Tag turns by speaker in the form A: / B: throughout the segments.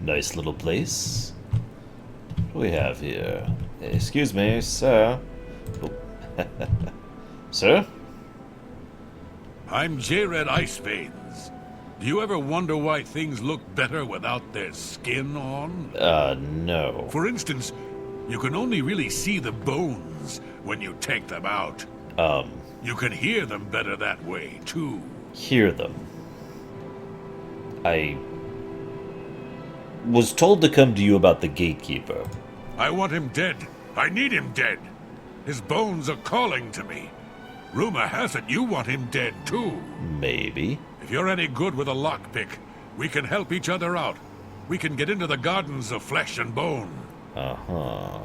A: Nice little place. What do we have here? Excuse me, sir. Oh. Sir?
B: I'm J-Red Iceveins. Do you ever wonder why things look better without their skin on?
A: No.
B: For instance, you can only really see the bones when you take them out. You can hear them better that way, too.
A: Hear them. I was told to come to you about the gatekeeper.
B: I want him dead. I need him dead. His bones are calling to me. Rumor has it you want him dead, too.
A: Maybe.
B: If you're any good with a lockpick, we can help each other out. We can get into the gardens of flesh and bone.
A: Uh-huh.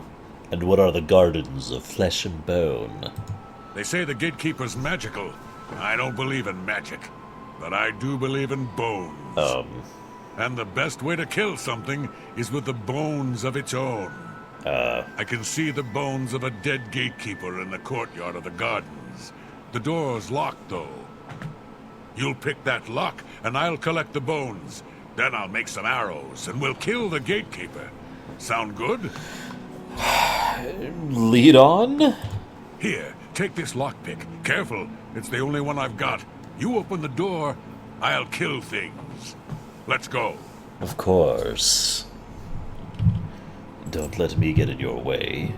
A: And what are the gardens of flesh and bone?
B: They say the gatekeeper's magical. I don't believe in magic, but I do believe in bones. And the best way to kill something is with the bones of its own. I can see the bones of a dead gatekeeper in the courtyard of the gardens. The door's locked, though. You'll pick that lock, and I'll collect the bones. Then I'll make some arrows, and we'll kill the gatekeeper. Sound good?
A: Lead on?
B: Here, take this lockpick. Careful, it's the only one I've got. You open the door, I'll kill things. Let's go.
A: Of course. Don't let me get in your way.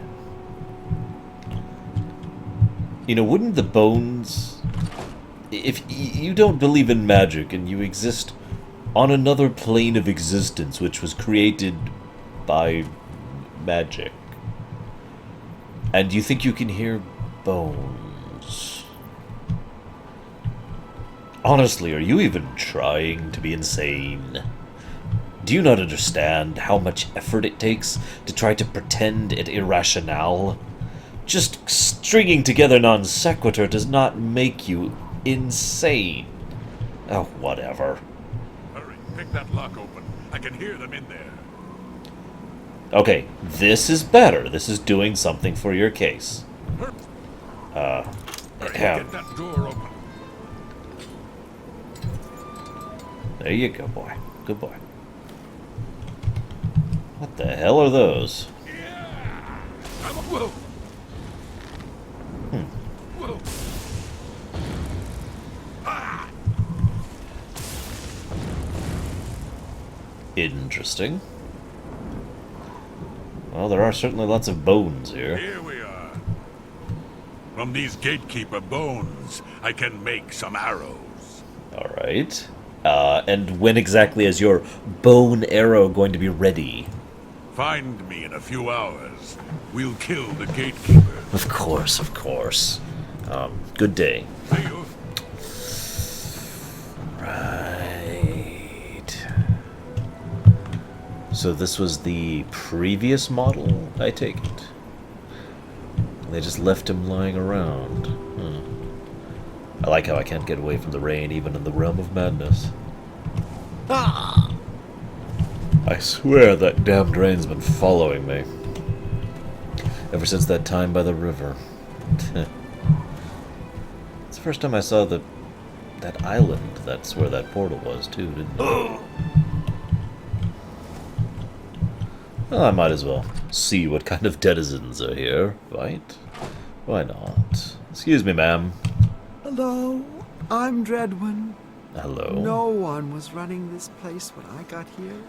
A: You know, wouldn't the bones... If you don't believe in magic and you exist on another plane of existence which was created by magic, and you think you can hear bones... Honestly, are you even trying to be insane? Do you not understand how much effort it takes to try to pretend it irrational? Just stringing together non sequitur does not make you insane. Oh, whatever.
B: Hurry, pick that lock open. I can hear them in there.
A: Okay, this is better. This is doing something for your case.
B: Hurry, get that door open.
A: There you go, boy. Good boy. What the hell are those?
B: Yeah! Whoa! Whoa! Ah!
A: Interesting. Well, there are certainly lots of bones here.
B: Here we are. From these gatekeeper bones, I can make some arrows.
A: Alright. And when exactly is your bone arrow going to be ready?
B: Find me in a few hours. We'll kill the gatekeeper.
A: Of course, of course. Good day.
B: See you.
A: Right. So this was the previous model, I take it? They just left him lying around. I like how I can't get away from the rain, even in the realm of madness. Ah! I swear that damned rain's been following me. Ever since that time by the river. It's the first time I saw that island. That's where that portal was, too, didn't it? Well, I might as well see what kind of denizens are here, right? Why not? Excuse me, ma'am.
C: Hello, I'm Dreadwin.
A: Hello.
C: No one was running this place when I got here.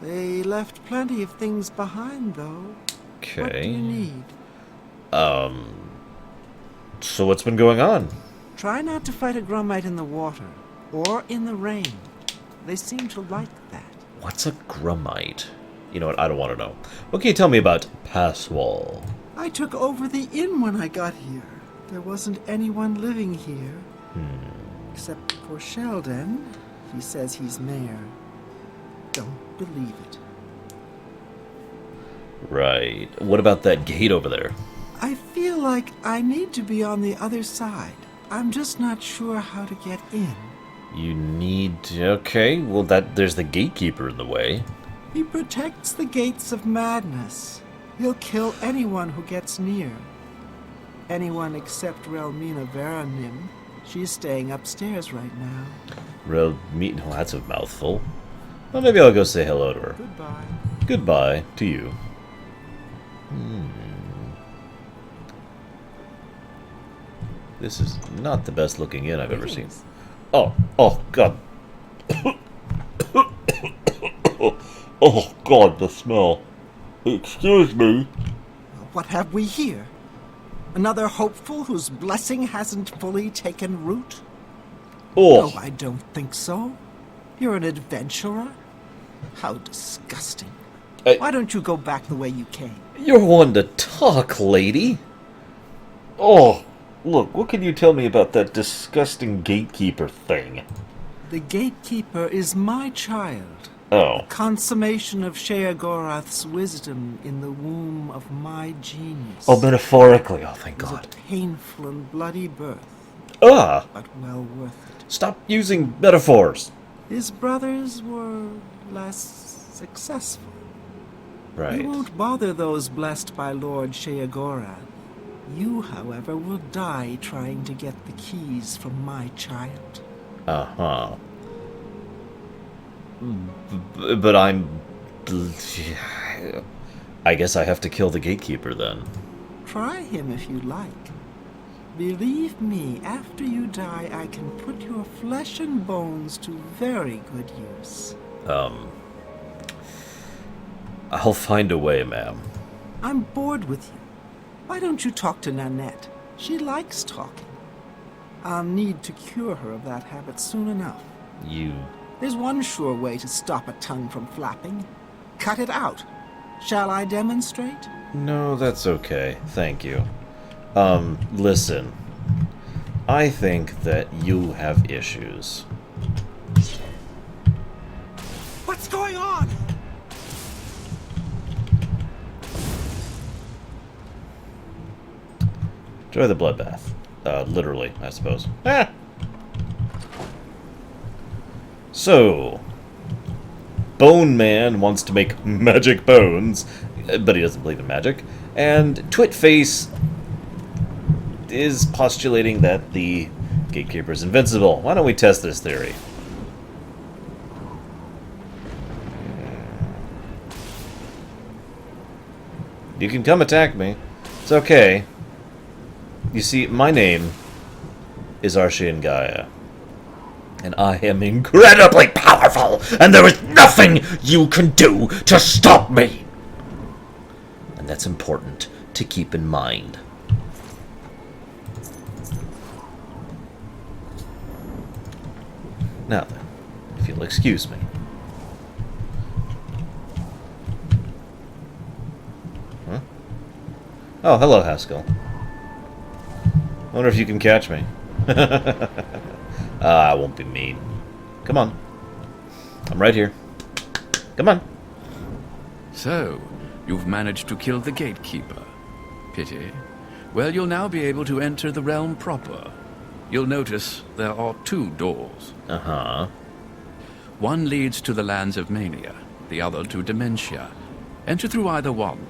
C: They left plenty of things behind, though.
A: Okay.
C: What do you need?
A: So what's been going on?
C: Try not to fight a Grummite in the water, or in the rain. They seem to like that.
A: What's a Grummite? You know what, I don't want to know. What can you tell me about Passwall?
C: I took over the inn when I got here. There wasn't anyone living here. Except for Sheldon. He says he's mayor. Don't believe it.
A: Right. What about that gate over there?
C: I feel like I need to be on the other side. I'm just not sure how to get in.
A: You need to... Okay, well, there's the gatekeeper in the way.
C: He protects the gates of madness. He'll kill anyone who gets near. Anyone except Relmina Veranim. She's staying upstairs right now.
A: Oh, that's a mouthful. Well, maybe I'll go say hello to her.
C: Goodbye.
A: Goodbye to you. This is not the best looking inn I've ever seen. Oh God. Oh God, the smell. Excuse me.
C: What have we here? Another hopeful whose blessing hasn't fully taken root?
A: Oh,
C: Oh, I don't think so. You're an adventurer? How disgusting. Why don't you go back the way you came?
A: you're one to talk, lady. Oh, look, what can you tell me about that disgusting gatekeeper thing?
C: The gatekeeper is my child.
A: Oh,
C: Consummation of Sheogorath's wisdom in the womb of my genius.
A: oh, metaphorically. Oh, thank
C: It was
A: God.
C: a painful and bloody birth,
A: Ah,
C: but well worth it.
A: stop using metaphors.
C: His brothers were less successful.
A: Right.
C: You won't bother those blessed by Lord Sheogorath. You, however, will die trying to get the keys from my child.
A: Uh-huh. But I'm... I guess I have to kill the gatekeeper then.
C: Try him if you like. Believe me, after you die, I can put your flesh and bones to very good use.
A: I'll find a way, ma'am.
C: I'm bored with you. Why don't you talk to Nanette? She likes talking. I'll need to cure her of that habit soon enough.
A: You...
C: There's one sure way to stop a tongue from flapping. Cut it out. Shall I demonstrate?
A: No, that's okay. Thank you. Listen. I think that you have issues.
C: What's going on?
A: Enjoy the bloodbath. Literally, I suppose. Ah! So, Bone Man wants to make magic bones, but he doesn't believe in magic. And Twitface is postulating that the gatekeeper is invincible. Why don't we test this theory? You can come attack me. It's okay. You see, my name is Arshian Gaia. And I am incredibly powerful, and there is nothing you can do to stop me! And that's important to keep in mind. Now then, if you'll excuse me. Huh? Oh, hello, Haskell. Wonder if you can catch me. I won't be mean. Come on. I'm right here. Come on.
D: So, you've managed to kill the gatekeeper. Pity. Well, you'll now be able to enter the realm proper. You'll notice there are 2 doors.
A: Uh-huh.
D: One leads to the lands of Mania, the other to Dementia. Enter through either one.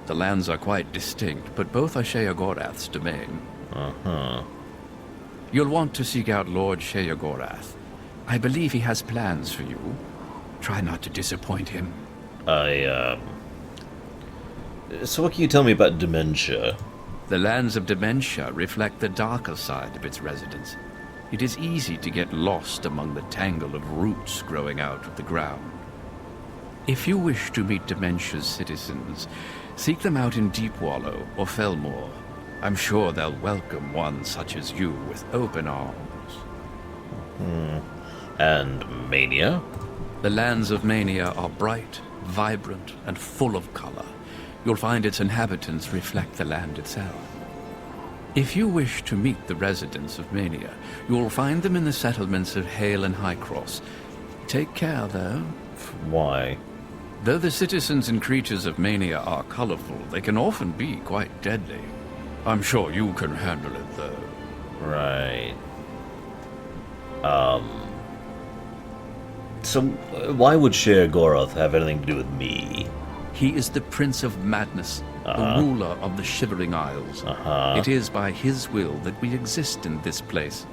D: The lands are quite distinct, but both are Sheogorath's domain.
A: Uh-huh.
D: You'll want to seek out Lord Sheogorath. I believe he has plans for you. Try not to disappoint him.
A: So what can you tell me about Dementia?
D: The lands of Dementia reflect the darker side of its residents. It is easy to get lost among the tangle of roots growing out of the ground. If you wish to meet Dementia's citizens, seek them out in Deepwallow or Fellmore. I'm sure they'll welcome one such as you with open arms.
A: And Mania?
D: The lands of Mania are bright, vibrant, and full of color. You'll find its inhabitants reflect the land itself. If you wish to meet the residents of Mania, you'll find them in the settlements of Hale and Highcross. Take care, though.
A: Why?
D: Though the citizens and creatures of Mania are colorful, they can often be quite deadly. I'm sure you can handle it, though.
A: Right. So, why would Sheogorath have anything to do with me?
D: He is the Prince of Madness, the ruler of the Shivering Isles. It is by his will that we exist in this place.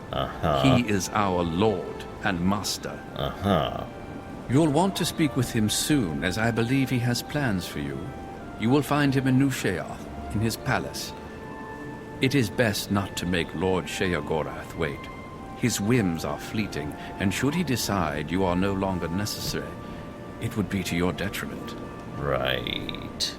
D: He is our lord and master. You'll want to speak with him soon, as I believe he has plans for you. You will find him in New Sheogorath, in his palace. It is best not to make Lord Sheogorath wait. His whims are fleeting, and should he decide you are no longer necessary, it would be to your detriment.
A: Right.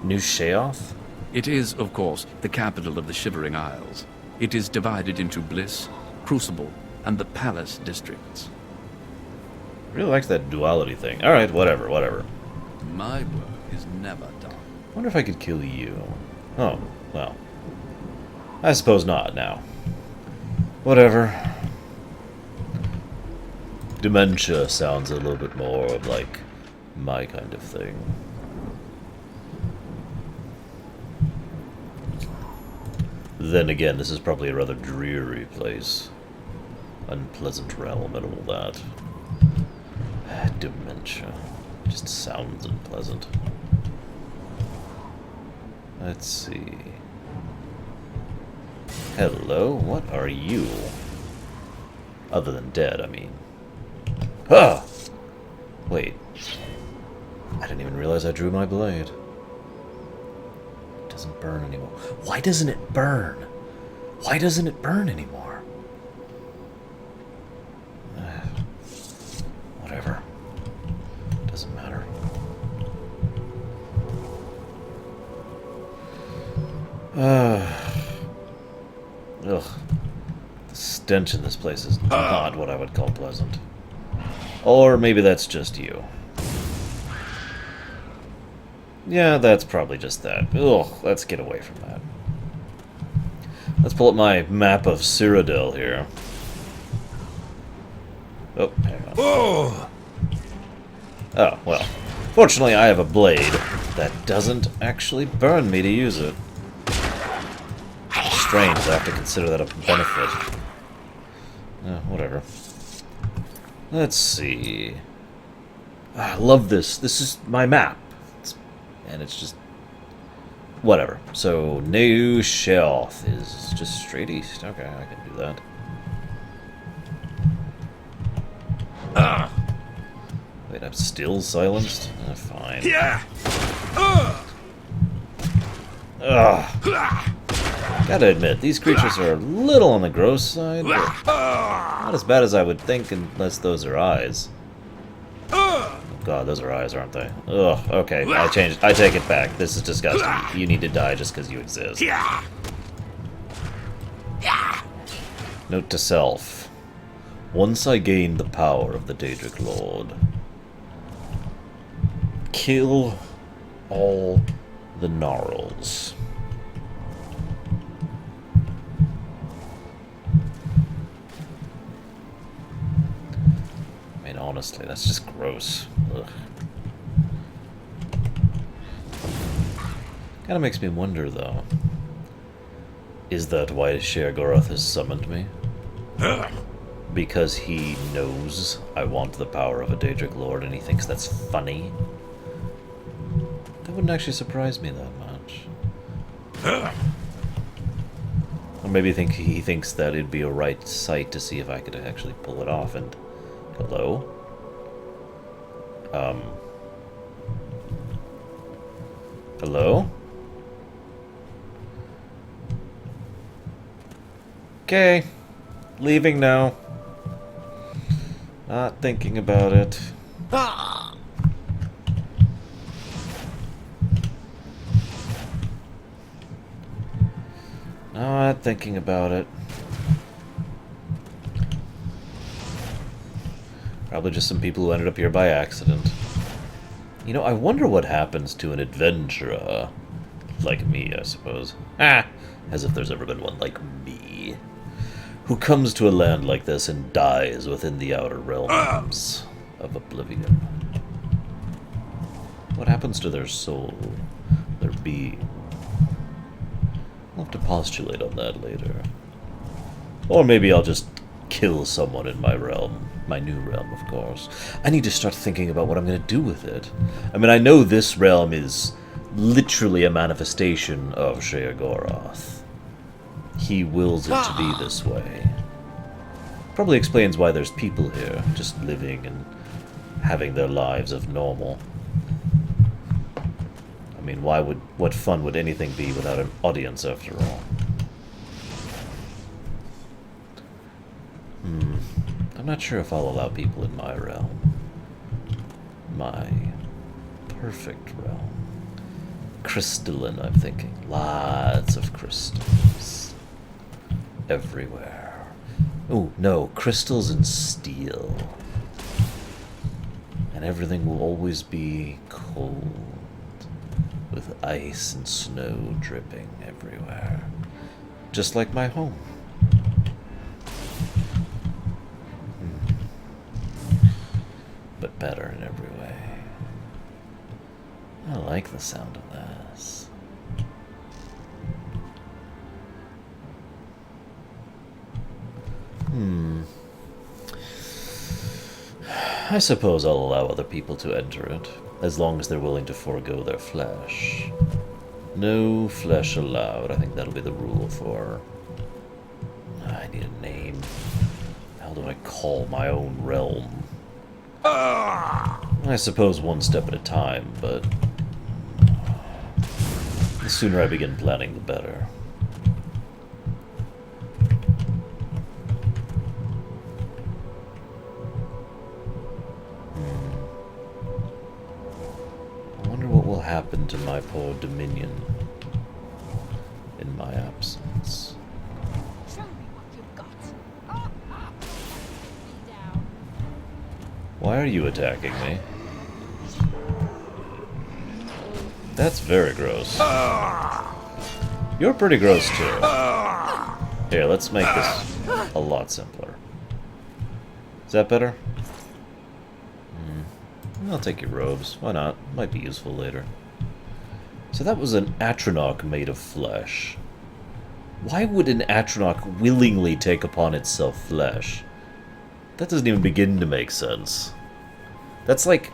A: New Sheogorath?
D: It is, of course, the capital of the Shivering Isles. It is divided into Bliss, Crucible, and the Palace districts.
A: Really likes that duality thing. Alright, whatever.
D: My work is never done.
A: Wonder if I could kill you. Oh, well. I suppose not now. Whatever. Dementia sounds a little bit more of like my kind of thing. Then again, this is probably a rather dreary place. Unpleasant realm and all that. Dementia. Just sounds unpleasant. Let's see. Hello, what are you? Other than dead, I mean. Ah! Wait. I didn't even realize I drew my blade. It doesn't burn anymore. Why doesn't it burn? Why doesn't it burn anymore? Whatever. Doesn't matter. Ugh. The stench in this place is not what I would call pleasant. Or maybe that's just you. Yeah, that's probably just that. Ugh, let's get away from that. Let's pull up my map of Cyrodiil here. Oh, hang on. Oh, well. Fortunately, I have a blade that doesn't actually burn me to use it. Strange, I have to consider that a benefit. Whatever. Let's see. I love this. This is my map. And it's just... whatever. So, New Sheogorath is just straight east. Okay, I can do that. Wait, I'm still silenced? Fine.
B: Yeah.
A: Gotta admit, these creatures are a little on the gross side, but not as bad as I would think unless those are eyes. Oh god, those are eyes, aren't they? Ugh, okay, I changed. I take it back. This is disgusting. You need to die just because you exist. Note to self. Once I gain the power of the Daedric Lord, kill all the gnarls. I mean, honestly, that's just gross. Ugh. Kinda makes me wonder, though. Is that why Sheogorath has summoned me? Because he knows I want the power of a Daedric Lord and he thinks that's funny? That wouldn't actually surprise me that much. Or maybe he thinks that it'd be a right sight to see if I could actually pull it off and... Hello? Hello? Okay. Leaving now. Not thinking about it. Not thinking about it. Probably just some people who ended up here by accident. You know, I wonder what happens to an adventurer like me, I suppose. As if there's ever been one like me. Who comes to a land like this and dies within the outer realms of Oblivion. What happens to their soul, their being? I'll have to postulate on that later. Or maybe I'll just kill someone in my realm. My new realm, of course. I need to start thinking about what I'm going to do with it. I mean, I know this realm is literally a manifestation of Sheogorath. He wills it to be this way. Probably explains why there's people here, just living and having their lives of normal. I mean, what fun would anything be without an audience, after all? I'm not sure if I'll allow people in my realm. My perfect realm. Crystalline, I'm thinking. Lots of crystals. Everywhere. Oh, no, crystals and steel. And everything will always be cold, with ice and snow dripping everywhere. Just like my home. But better in every way. I like the sound of this. I suppose I'll allow other people to enter it, as long as they're willing to forego their flesh. No flesh allowed. I think that'll be the rule for... I need a name. How do I call my own realm? I suppose one step at a time, but... the sooner I begin planning, the better. I wonder what will happen to my poor Dominion in my absence.
E: Show me what you've got. Down.
A: Why are you attacking me? That's very gross. You're pretty gross too. Here, let's make this a lot simpler. Is that better? I'll take your robes. Why not? Might be useful later. So that was an Atronach made of flesh. Why would an Atronach willingly take upon itself flesh? That doesn't even begin to make sense. That's like...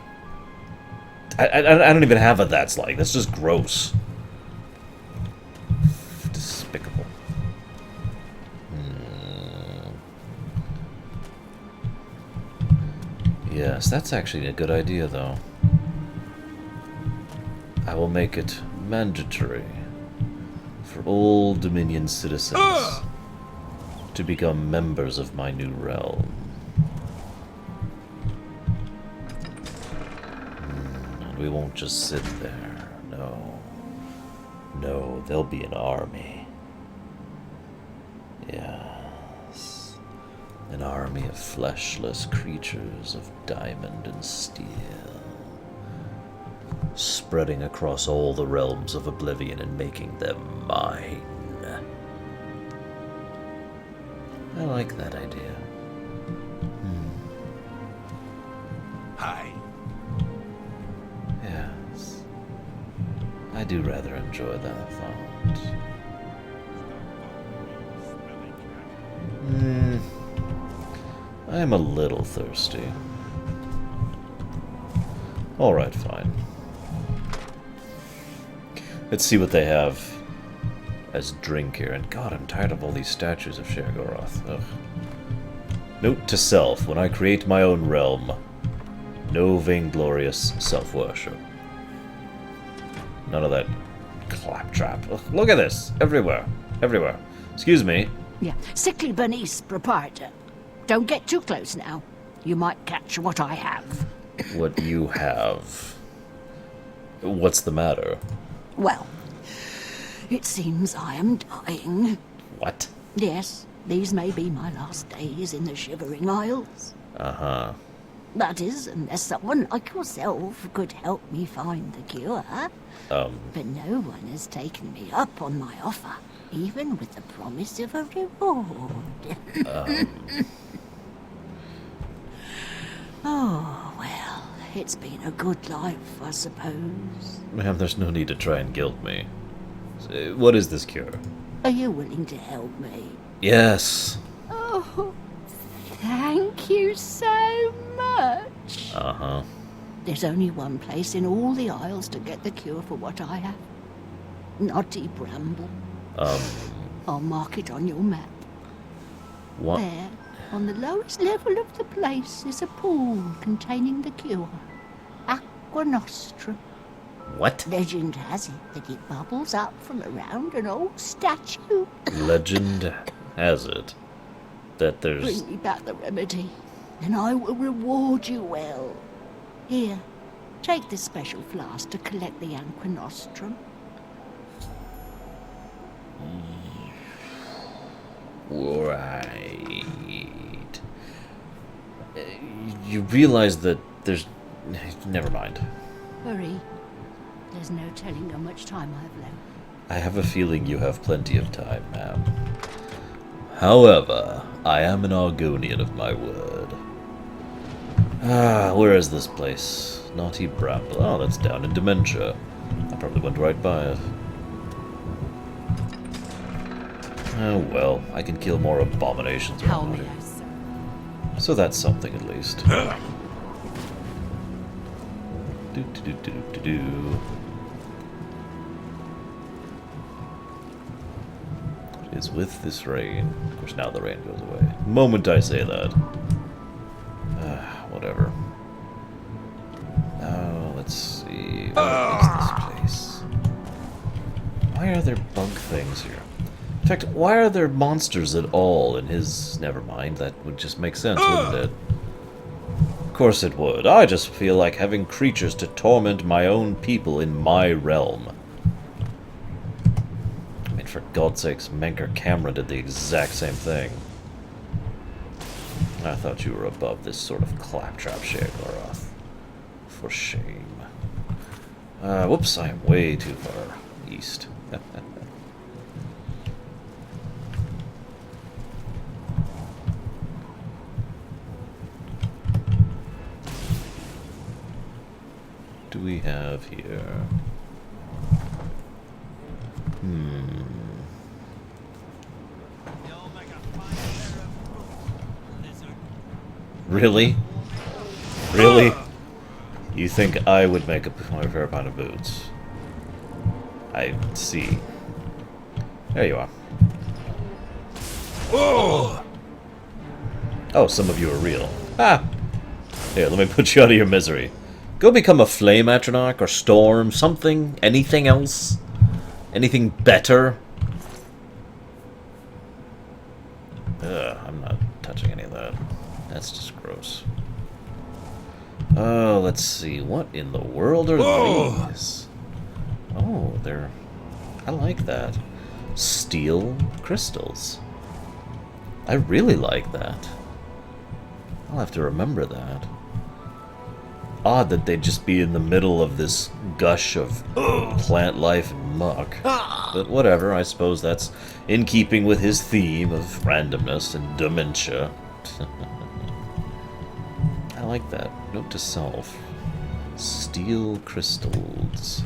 A: I don't even have a that's like. That's just gross. Despicable. Yes, that's actually a good idea, though. I will make it mandatory for all Dominion citizens to become members of my new realm. We won't just sit there, no. No, there'll be an army. Yes. An army of fleshless creatures of diamond and steel. Spreading across all the realms of Oblivion and making them mine. I like that idea.
B: Hi.
A: Yes. I do rather enjoy that thought. I am a little thirsty. Alright, fine. Let's see what they have as drink here. And God, I'm tired of all these statues of Sheogorath. Ugh. Note to self, when I create my own realm, no vainglorious self-worship. None of that claptrap. Ugh, look at this! Everywhere. Everywhere. Excuse me.
E: Yeah, sickly Bernice proprietor. Don't get too close now. You might catch what I have.
A: What you have. What's the matter?
E: Well, it seems I am dying.
A: What?
E: Yes, these may be my last days in the Shivering Isles.
A: Uh-huh.
E: That is, unless someone like yourself could help me find the cure. But no one has taken me up on my offer, even with the promise of a reward. Oh, well, it's been a good life, I suppose.
A: Ma'am, there's no need to try and guilt me. What is this cure?
E: Are you willing to help me?
A: Yes.
E: Oh, thank you so much.
A: Uh-huh.
E: There's only one place in all the Isles to get the cure for what I have. Naughty Bramble. I'll mark it on your map.
A: What?
E: There, On the lowest level of the place is a pool containing the cure. Aqua Nostrum.
A: What?
E: Legend has it that it bubbles up from around an old statue.
A: Legend has it that there's...
E: Bring me back the remedy, and I will reward you well. Here, take this special flask to collect the Aqua Nostrum.
A: Right. You realize that there's... Never mind.
E: Hurry. There's no telling how much time I have left.
A: I have a feeling you have plenty of time, ma'am. However, I am an Argonian of my word. Where is this place? Naughty Bramble. Oh, that's down in Dementia. I probably went right by it. Oh well, I can kill more abominations.
F: How may I serve?
A: So that's something at least. Do. It is with this rain. Of course, now the rain goes away. The moment I say that. Whatever. Oh, let's see. What is this place? Why are there bug things here? In fact, why are there monsters at all in his... Never mind, that would just make sense, wouldn't it? Of course it would. I just feel like having creatures to torment my own people in my realm. I mean, for God's sakes, Menker Cameron did the exact same thing. I thought you were above this sort of claptrap, Sheogorath. For shame. Whoops, I am way too far east. Do we have here? Really? Really? You think I would make a fair pound of boots? I see. There you are. Oh, some of you are real. Ah! Here, let me put you out of your misery. Go become a flame atronach or storm, something, anything else? Anything better? Ugh, I'm not touching any of that. That's just gross. Oh, let's see. What in the world are these? Oh, they're... I like that. Steel crystals. I really like that. I'll have to remember that. Odd that they'd just be in the middle of this gush of plant life and muck. But whatever, I suppose that's in keeping with his theme of randomness and dementia. I like that. Note to self. Steel crystals.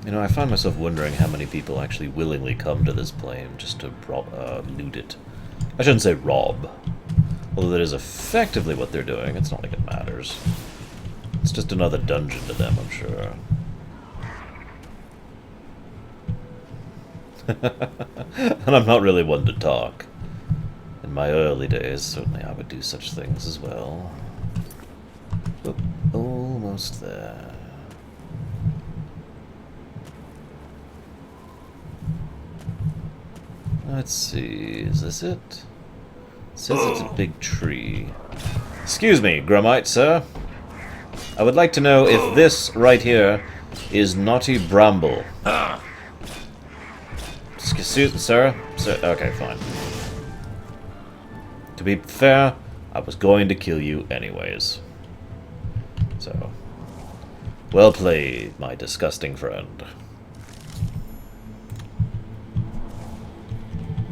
A: You know, I find myself wondering how many people actually willingly come to this plane just to loot it. I shouldn't say rob. Although that is effectively what they're doing. It's not like it matters. It's just another dungeon to them, I'm sure. And I'm not really one to talk. In my early days, certainly I would do such things as well. Oh, almost there. Let's see, is this it? It says it's a big tree. Excuse me, Grummite, sir. I would like to know if this right here is Naughty Bramble. Excuse, sir? Okay, fine. To be fair, I was going to kill you anyways. So, well played, my disgusting friend.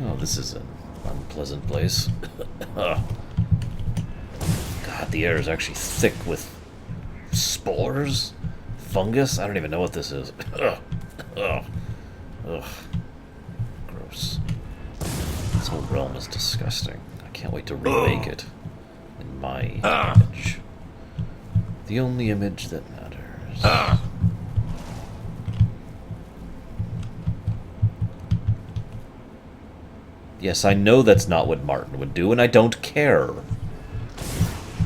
A: Oh, this is an unpleasant place. God, the air is actually thick with spores? Fungus? I don't even know what this is. Ugh. Gross. This whole realm is disgusting. I can't wait to remake it in my image. The only image that matters. Yes, I know that's not what Martin would do, and I don't care.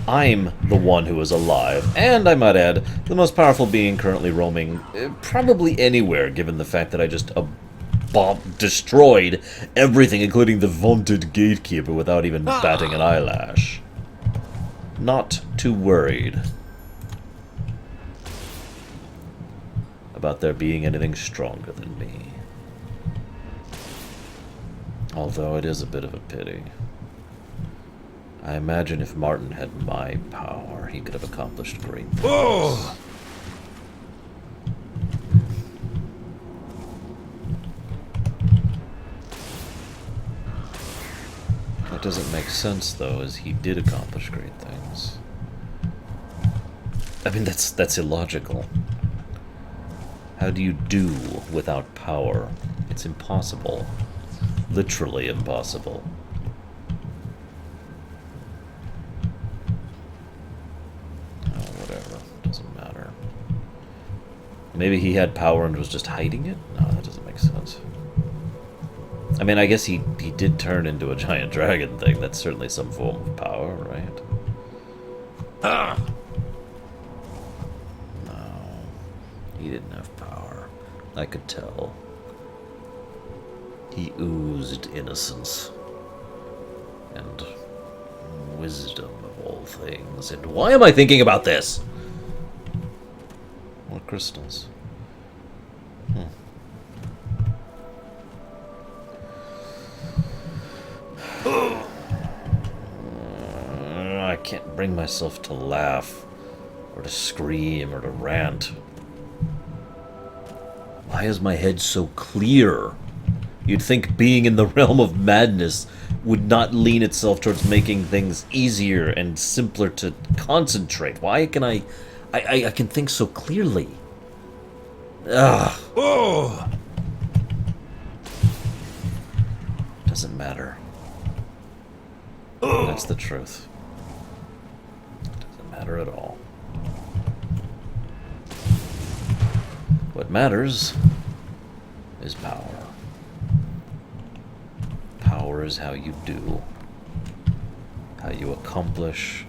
A: I'm the one who is alive, and I might add, the most powerful being currently roaming probably anywhere, given the fact that I just destroyed everything, including the vaunted gatekeeper, without even batting an eyelash. Not too worried about there being anything stronger than me. Although it is a bit of a pity. I imagine if Martin had my power, he could have accomplished great things. Oh! What doesn't make sense, though, is he did accomplish great things. I mean, that's illogical. How do you do without power? It's impossible. Literally impossible. Doesn't matter. Maybe he had power and was just hiding it? No, that doesn't make sense. I mean, I guess he did turn into a giant dragon thing. That's certainly some form of power, right? No. He didn't have power. I could tell. He oozed innocence. And wisdom of all things. And why am I thinking about this? More crystals. I can't bring myself to laugh, or to scream, or to rant. Why is my head so clear? You'd think being in the realm of madness would not lean itself towards making things easier and simpler to concentrate. Why can I can think so clearly? Ugh. Oh. Doesn't matter. That's the truth. Doesn't matter at all. What matters is power. Power is how you do, how you accomplish,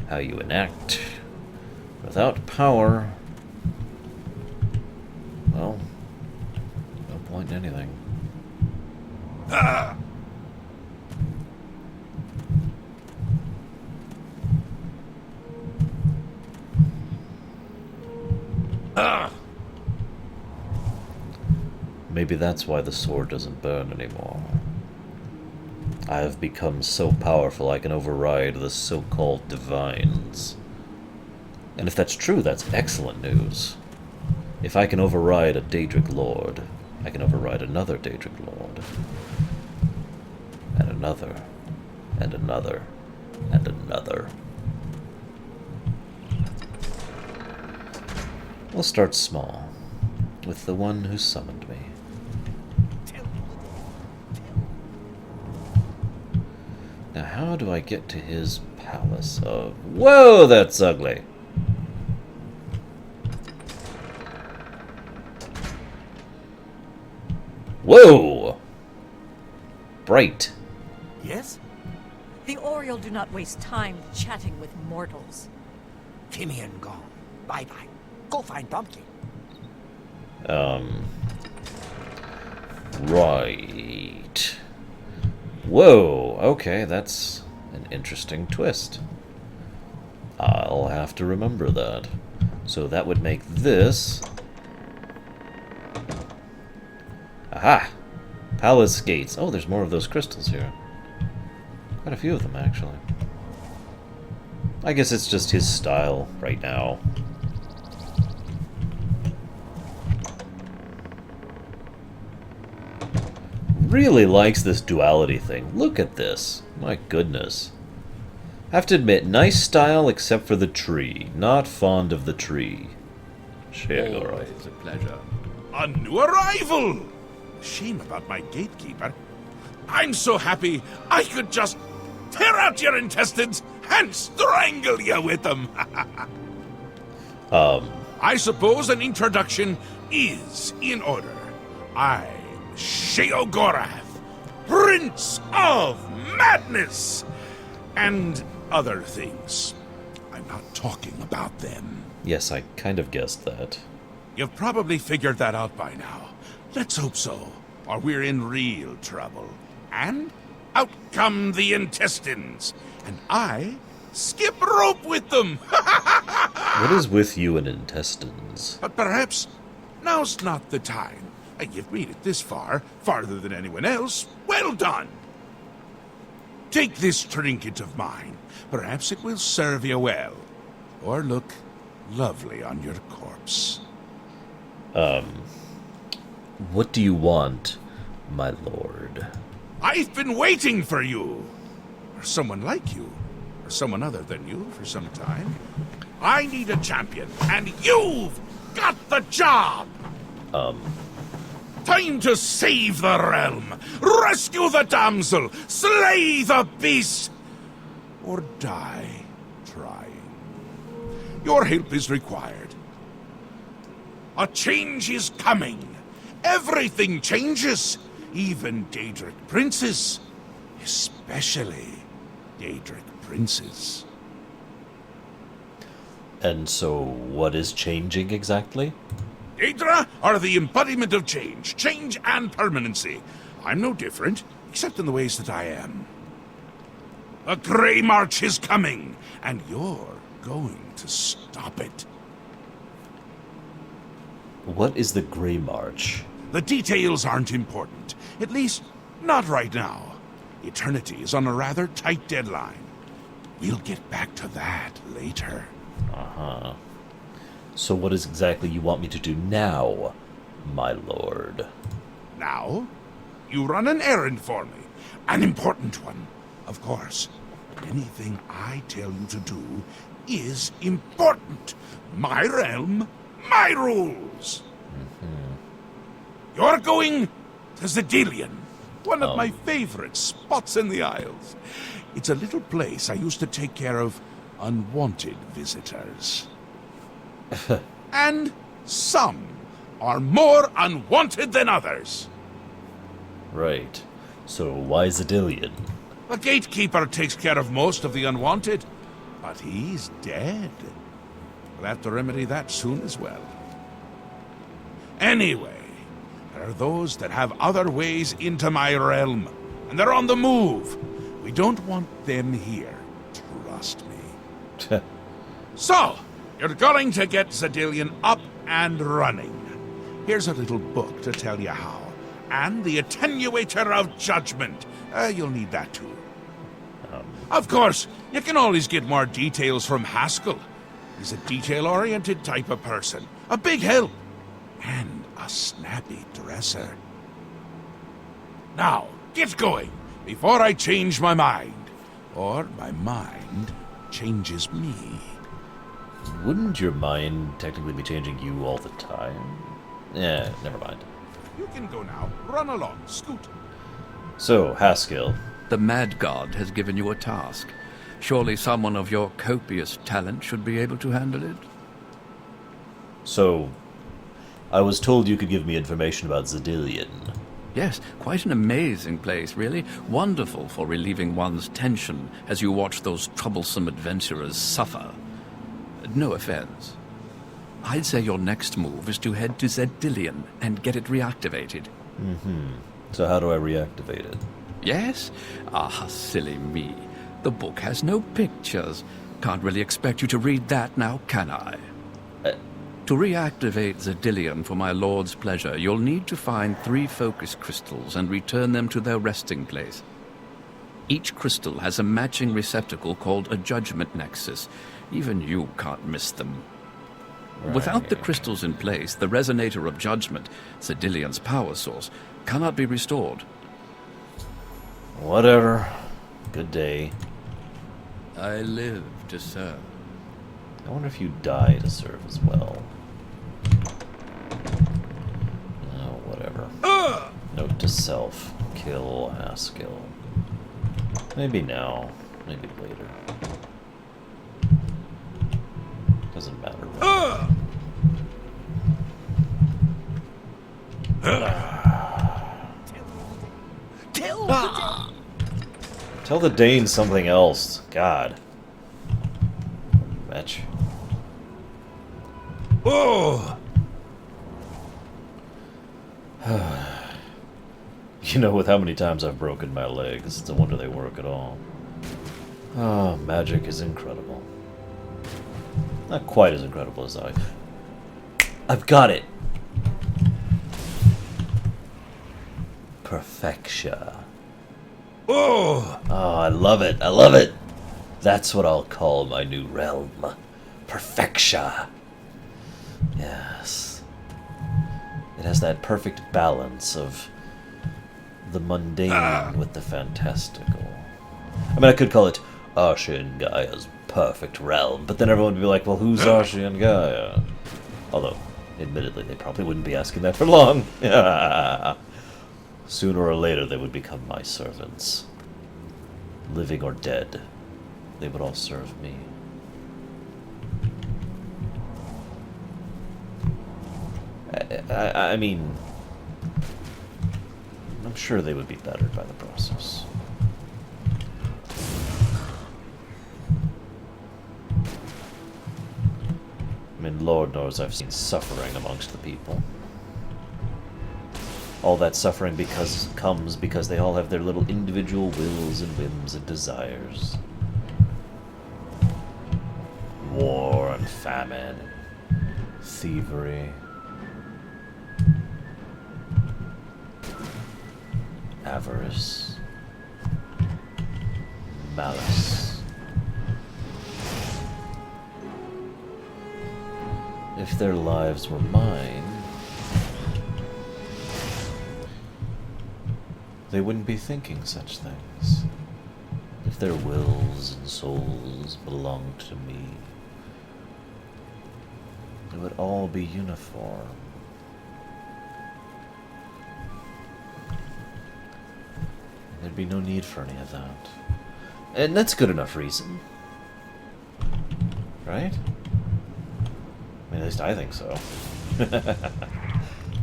A: how you enact. Without power, well, no point in anything. Ah! Ah! Maybe that's why the sword doesn't burn anymore. I have become so powerful I can override the so-called divines. And if that's true, that's excellent news. If I can override a Daedric Lord, I can override another Daedric Lord. And another. And another. And another. We'll start small, with the one who summoned me. Now, how do I get to his palace of... Whoa, that's ugly! Whoa! Bright.
F: Yes?
G: The Oriole do not waste time chatting with mortals.
F: Timian gone. Bye-bye. Go find Pumpkin.
A: Right. Whoa, okay, that's an interesting twist. I'll have to remember that. So that would make this... Aha! Palace gates. Oh, there's more of those crystals here. Quite a few of them, actually. I guess it's just his style right now. Really likes this duality thing. Look at this. My goodness. Have to admit, nice style except for the tree. Not fond of the tree. Sheogorath.
D: Always a pleasure.
H: A new arrival! Shame about my gatekeeper. I'm so happy I could just tear out your intestines and strangle you with them. I suppose an introduction is in order. I'm Sheogorath, Prince of Madness, and other things. I'm not talking about them.
A: Yes, I kind of guessed that.
H: You've probably figured that out by now. Let's hope so, or we're in real trouble. And out come the intestines, and I skip rope with them.
A: What is with you and intestines?
H: But perhaps now's not the time. You've made it this far, farther than anyone else. Well done. Take this trinket of mine. Perhaps it will serve you well, or look lovely on your corpse.
A: What do you want, my lord?
H: I've been waiting for you, or someone like you, or someone other than you for some time. I need a champion, and you've got the job! Time to save the realm, rescue the damsel, slay the beast, or die trying. Your help is required. A change is coming. Everything changes, even Daedric princes, especially Daedric princes.
A: And so, what is changing exactly?
H: Daedra are the embodiment of change and permanency. I'm no different, except in the ways that I am. A Grey March is coming, and you're going to stop it.
A: What is the Grey March?
H: The details aren't important, at least not right now. Eternity is on a rather tight deadline. We'll get back to that later.
A: Uh-huh. So what is exactly you want me to do now, my lord?
H: Now, you run an errand for me. An important one, of course. Anything I tell you to do is important. My realm, my rules. You're going to Xedilian, one of my favorite spots in the Isles. It's a little place I used to take care of unwanted visitors. And some are more unwanted than others.
A: Right. So why Xedilian?
H: The gatekeeper takes care of most of the unwanted, but he's dead. We'll have to remedy that soon as well. Anyway, there are those that have other ways into my realm, and they're on the move. We don't want them here, trust me. So, you're going to get Xedilian up and running. Here's a little book to tell you how. And the Attenuator of Judgment. You'll need that too. Of course, you can always get more details from Haskell. He's a detail-oriented type of person. A big help. And a snappy dresser. Now, get going, before I change my mind. Or my mind changes me.
A: Wouldn't your mind technically be changing you all the time? Yeah, never mind.
H: You can go now. Run along, scoot.
A: So, Haskell.
D: The Mad God has given you a task. Surely someone of your copious talent should be able to handle it?
A: So, I was told you could give me information about Xedilian.
D: Yes, quite an amazing place, really. Wonderful for relieving one's tension as you watch those troublesome adventurers suffer. No offense. I'd say your next move is to head to Xedilian and get it reactivated.
A: So how do I reactivate it?
D: Yes? Ah, silly me. The book has no pictures. Can't really expect you to read that now, can I? To reactivate Xedilian for my lord's pleasure, you'll need to find 3 focus crystals and return them to their resting place. Each crystal has a matching receptacle called a judgment nexus. Even you can't miss them.
A: Right.
D: Without the crystals in place, the resonator of judgment, Xedilian's power source, cannot be restored.
A: Whatever. Good day.
D: I live to serve.
A: I wonder if you die to serve as well. Oh, whatever. Note to self. Kill Haskell. Maybe now. Maybe later. Doesn't matter. Really. Tell the Danes something else. God. Match.
H: Oh!
A: You know, with how many times I've broken my legs, it's a wonder they work at all. Oh, magic is incredible. Not quite as incredible as I've got it! Perfection.
H: Oh!
A: Oh, I love it. I love it. That's what I'll call my new realm. Perfection. Yes. It has that perfect balance of the mundane with the fantastical. I mean, I could call it Arsha and Gaia's perfect realm, but then everyone would be like, well, who's Arsha and Gaia? Although, admittedly, they probably wouldn't be asking that for long. Sooner or later, they would become my servants. Living or dead, they would all serve me. I mean, I'm sure they would be bettered by the process. I mean, Lord knows I've seen suffering amongst the people. All that suffering comes because they all have their little individual wills and whims and desires. War and famine, thievery, avarice, malice. If their lives were mine, they wouldn't be thinking such things. If their wills and souls belonged to me, it would all be uniform. There'd be no need for any of that. And that's good enough reason. Right? I mean, at least I think so.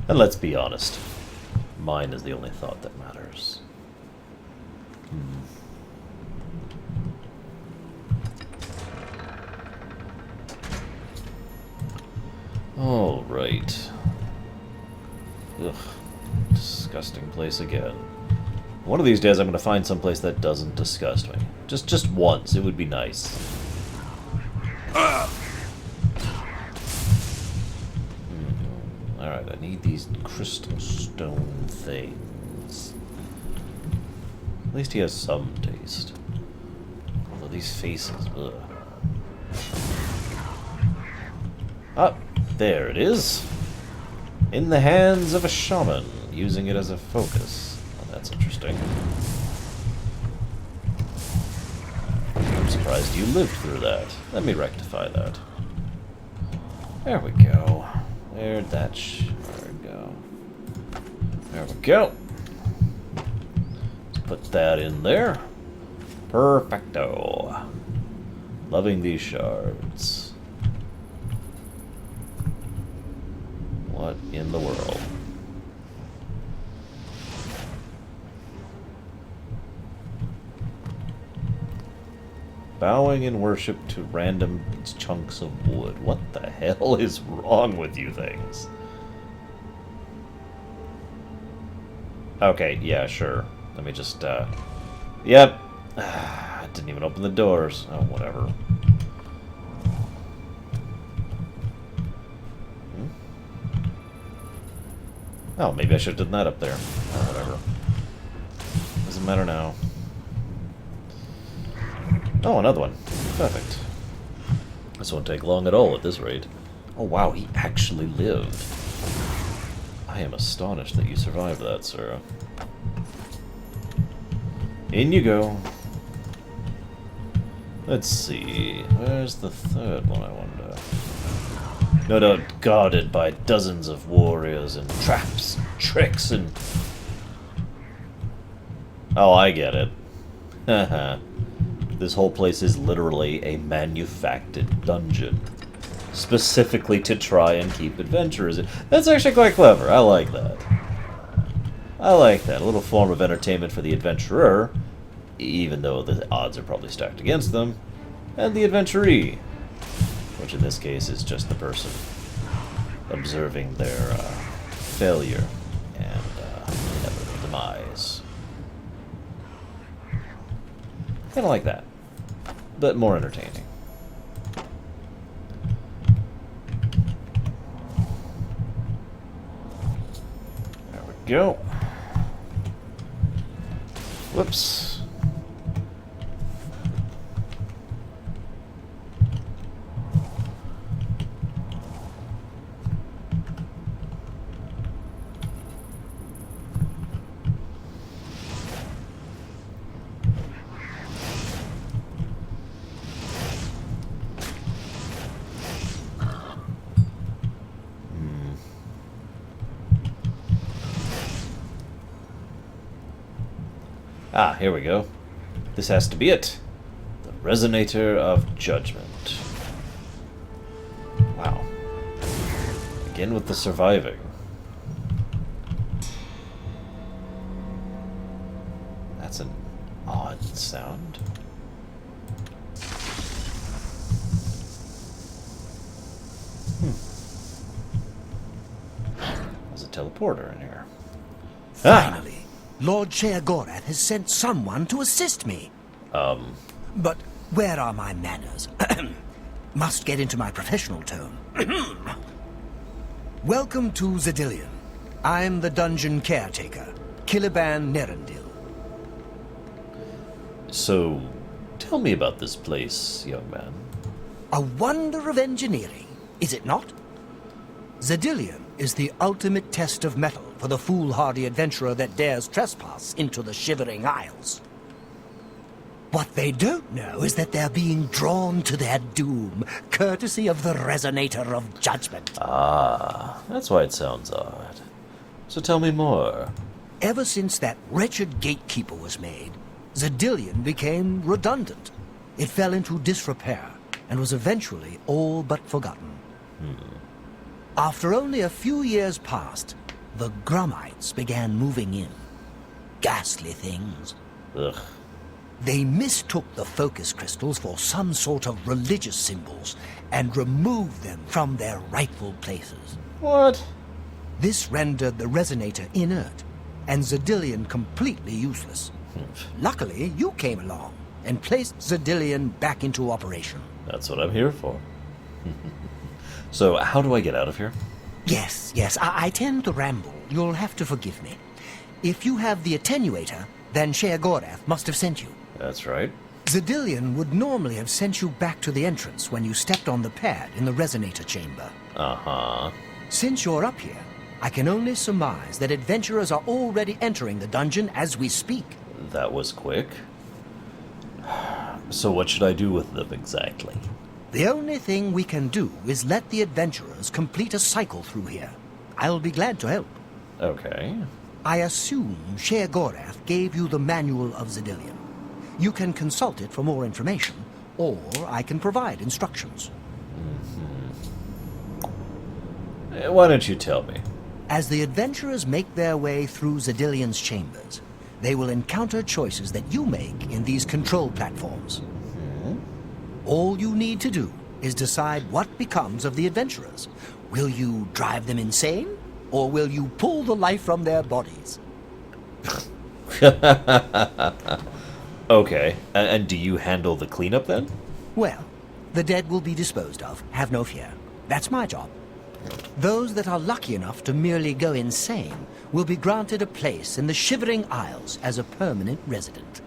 A: And let's be honest. Mine is the only thought that matters. All right. Ugh. Disgusting place again. One of these days I'm going to find someplace that doesn't disgust me. Just once. It would be nice. Alright, I need these crystal stone things. At least he has some taste. Although these faces, ugh. Ah, there it is. In the hands of a shaman, using it as a focus. Well, that's interesting. I'm surprised you lived through that. Let me rectify that. There we go. Where'd that shard go? There we go. Let's put that in there. Perfecto. Loving these shards. What in the world? Bowing in worship to random chunks of wood. What the hell is wrong with you things? Okay, yeah, sure. Let me just, Yep. I didn't even open the doors. Oh, whatever. Oh, maybe I should have done that up there. Oh, whatever. Doesn't matter now. Oh, another one. Perfect. This won't take long at all at this rate. Oh, wow, he actually lived. I am astonished that you survived that, sir. In you go. Let's see. Where's the third one, I wonder? No doubt guarded by dozens of warriors and traps, and tricks, and... Oh, I get it. Haha. This whole place is literally a manufactured dungeon. Specifically to try and keep adventurers in. That's actually quite clever. I like that. I like that. A little form of entertainment for the adventurer even though the odds are probably stacked against them, and the adventuree, which in this case is just the person observing their failure and inevitable demise. Kind of like that, but more entertaining. There we go. Whoops. Ah, here we go. This has to be it. The Resonator of Judgment. Wow. Again with the surviving. That's an odd sound. There's a teleporter in here.
F: Finally, Lord Sheogorath has sent someone to assist me. But where are my manners? Must get into my professional tone. Welcome to Xedilian. I'm the dungeon caretaker, Caliban Nerendil.
A: So, tell me about this place, young man.
F: A wonder of engineering, is it not? Xedilian is the ultimate test of mettle for the foolhardy adventurer that dares trespass into the Shivering Isles. What they don't know is that they're being drawn to their doom, courtesy of the Resonator of Judgment.
A: Ah, that's why it sounds odd. So tell me more.
F: Ever since that wretched gatekeeper was made, Xedilian became redundant. It fell into disrepair and was eventually all but forgotten. After only a few years passed, the Grummites began moving in. Ghastly things.
A: Ugh.
F: They mistook the focus crystals for some sort of religious symbols and removed them from their rightful places.
A: What?
F: This rendered the Resonator inert and Xedilian completely useless. Luckily, you came along and placed Xedilian back into operation.
A: That's what I'm here for. So, how do I get out of here?
F: Yes, I tend to ramble. You'll have to forgive me. If you have the attenuator, then Sheogorath must have sent you.
A: That's right.
F: Xedilian would normally have sent you back to the entrance when you stepped on the pad in the Resonator chamber.
A: Uh-huh.
F: Since you're up here, I can only surmise that adventurers are already entering the dungeon as we speak.
A: That was quick. So what should I do with them exactly?
F: The only thing we can do is let the adventurers complete a cycle through here. I'll be glad to help.
A: Okay.
F: I assume Sheogorath gave you the Manual of Xedilian. You can consult it for more information, or I can provide instructions.
A: Why don't you tell me?
F: As the adventurers make their way through Xedilian's chambers, they will encounter choices that you make in these control platforms. All you need to do is decide what becomes of the adventurers. Will you drive them insane, or will you pull the life from their bodies?
A: Okay, and do you handle the cleanup then?
F: Well, the dead will be disposed of, have no fear. That's my job. Those that are lucky enough to merely go insane will be granted a place in the Shivering Isles as a permanent resident.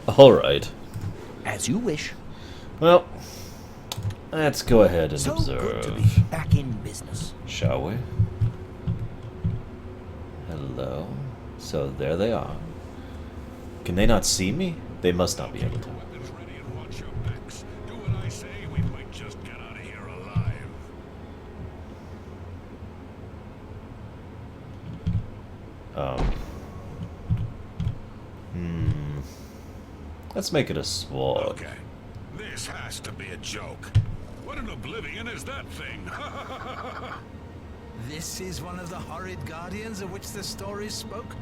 A: All right.
F: As you wish.
A: Well, let's go ahead and
F: So
A: observe.
F: good to be back in business.
A: Shall we? Hello. So there they are. Can they not see me? They must not be able to.
B: Weapons ready and watch your backs. Do what I say, we might just get out of here alive.
A: Let's make it a sword.
B: Okay. This has to be a joke. What in Oblivion is that thing?
I: This is one of the horrid guardians of which the stories spoke?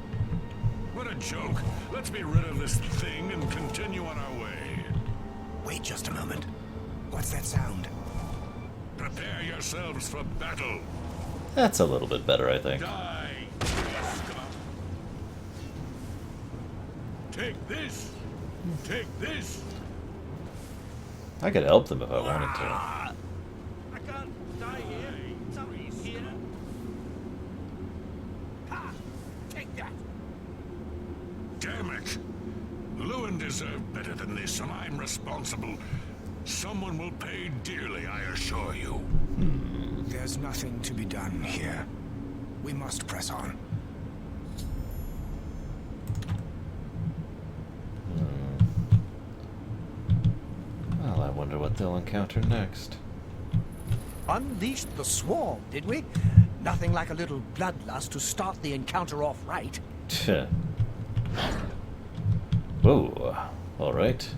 B: What a joke. Let's be rid of this thing and continue on our way.
F: Wait just a moment. What's that sound?
B: Prepare yourselves for battle.
A: That's a little bit better, I think.
B: Die, scum. Take this. Take this.
A: I could help them if I wanted to.
F: I can't die here. Somebody's here. Ha! Take that.
B: Damn it. Lewin deserved better than this, and I'm responsible. Someone will pay dearly, I assure you.
F: There's nothing to be done here. We must press on.
A: Well, I wonder what they'll encounter next.
F: Unleashed the swarm, did we? Nothing like a little bloodlust to start the encounter off right.
A: Whoa. Alright.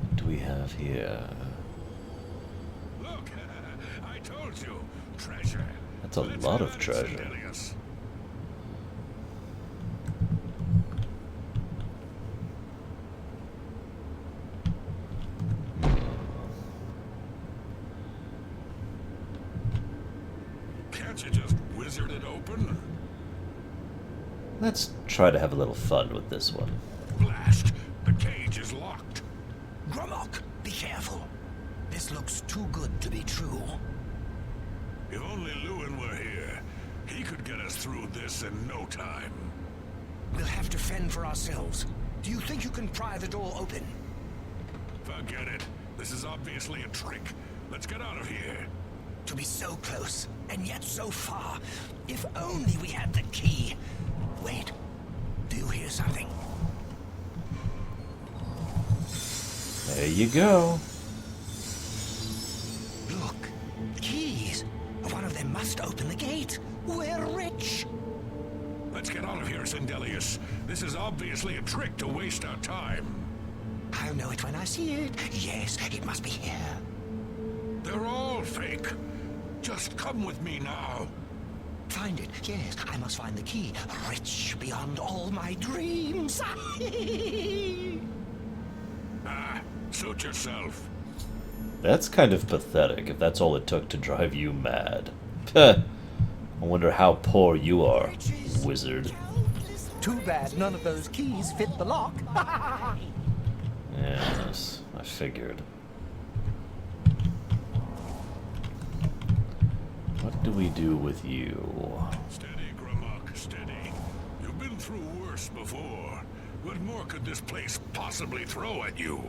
A: What do we have here?
B: Look, I told you, treasure.
A: That's a
B: Let's
A: lot
B: head
A: of
B: on to
A: treasure.
B: Xedilian. Can't you just wizard it open?
A: Let's try to have a little fun with this one.
B: Blast! The cage is locked.
F: Gromok, be careful. This looks too good to be true.
B: If only Lewin were here, he could get us through this in no time.
F: We'll have to fend for ourselves. Do you think you can pry the door open?
B: Forget it. This is obviously a trick. Let's get out of here.
F: To be so close, and yet so far. If only we had the key. Wait. Do you hear something?
A: There you go.
F: Look. Keys. One of them must open the gate. We're rich.
B: Let's get out of here, Xedilian. This is obviously a trick to waste our time.
F: I'll know it when I see it. Yes, it must be here.
B: They're all fake. Just come with me now.
F: Find it. Yes, I must find the key. Rich beyond all my dreams.
B: Suit yourself.
A: That's kind of pathetic if that's all it took to drive you mad. I wonder how poor you are, wizard.
F: Too bad none of those keys fit the lock.
A: Yes, I figured. What do we do with you?
B: Steady, Gromok, steady. You've been through worse before. What more could this place possibly throw at you?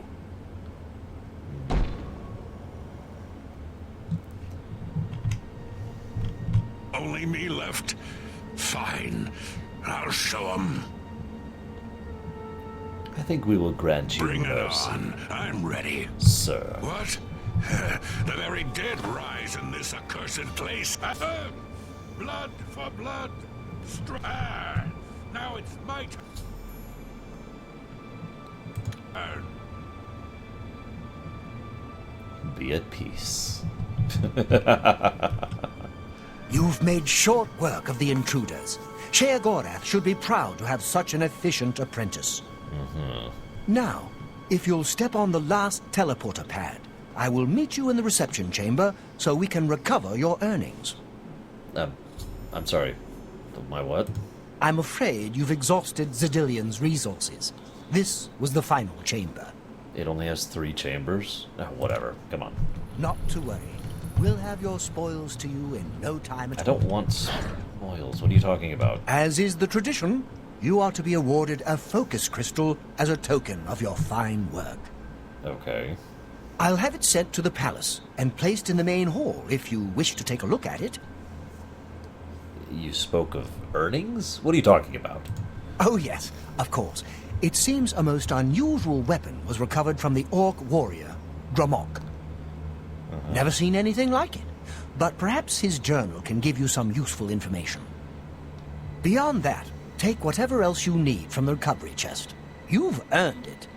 B: Only me left? Fine. I'll show 'em.
A: I think we will grant you
B: Bring it
A: mercy,
B: on. I'm ready.
A: sir.
B: What? The very dead rise in this accursed place. Blood for blood. Now it's my turn.
A: Be at peace.
F: You've made short work of the intruders. Sheogorath should be proud to have such an efficient apprentice. Now, if you'll step on the last teleporter pad, I will meet you in the reception chamber so we can recover your earnings.
A: I'm sorry. My what?
F: I'm afraid you've exhausted Xedilian's resources. This was the final chamber.
A: It only has 3 chambers? Whatever. Come on.
F: Not to worry. We'll have your spoils to you in no time at
A: I
F: all.
A: don't want spoils. What are you talking about?
F: As is the tradition, you are to be awarded a focus crystal as a token of your fine work.
A: Okay.
F: I'll have it sent to the palace and placed in the main hall if you wish to take a look at it.
A: You spoke of earnings? What are you talking about?
F: Oh yes, of course. It seems a most unusual weapon was recovered from the orc warrior, Gromok. Never seen anything like it, but perhaps his journal can give you some useful information. Beyond that, take whatever else you need from the recovery chest. You've earned it.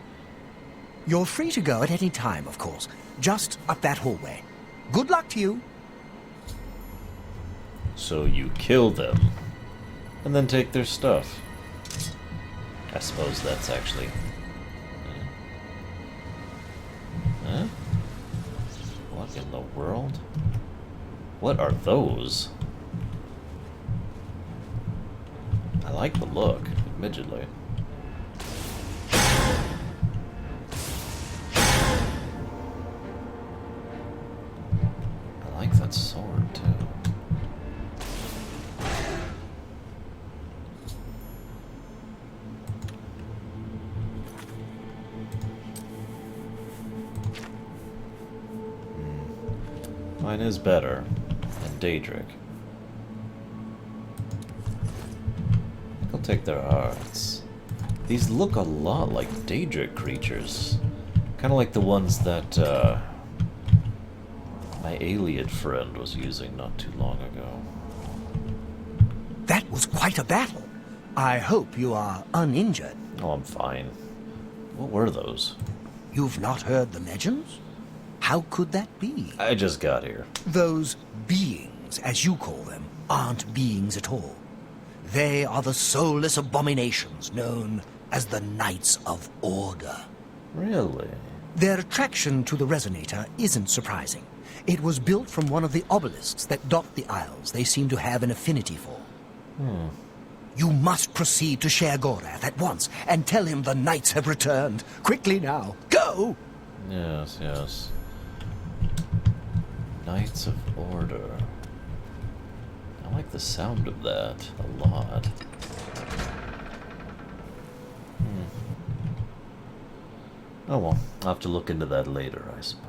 F: You're free to go at any time, of course, just up that hallway. Good luck to you.
A: So you kill them, and then take their stuff. I suppose that's actually... Huh? What in the world? What are those? I like the look, admittedly. I like that sword, too. Mine is better than Daedric. I'll take their hearts. These look a lot like Daedric creatures. Kind of like the ones that my Aliad friend was using not too long ago.
F: That was quite a battle. I hope you are uninjured.
A: Oh, I'm fine. What were those?
F: You've not heard the legends? How could that be?
A: I just got here.
F: Those beings, as you call them, aren't beings at all. They are the soulless abominations known as the Knights of Order.
A: Really?
F: Their attraction to the Resonator isn't surprising. It was built from one of the obelisks that dot the isles they seem to have an affinity for. You must proceed to Sheogorath at once and tell him the knights have returned. Quickly now, go!
A: Yes, yes. Knights of Order. I like the sound of that a lot. Oh well, I'll have to look into that later, I suppose.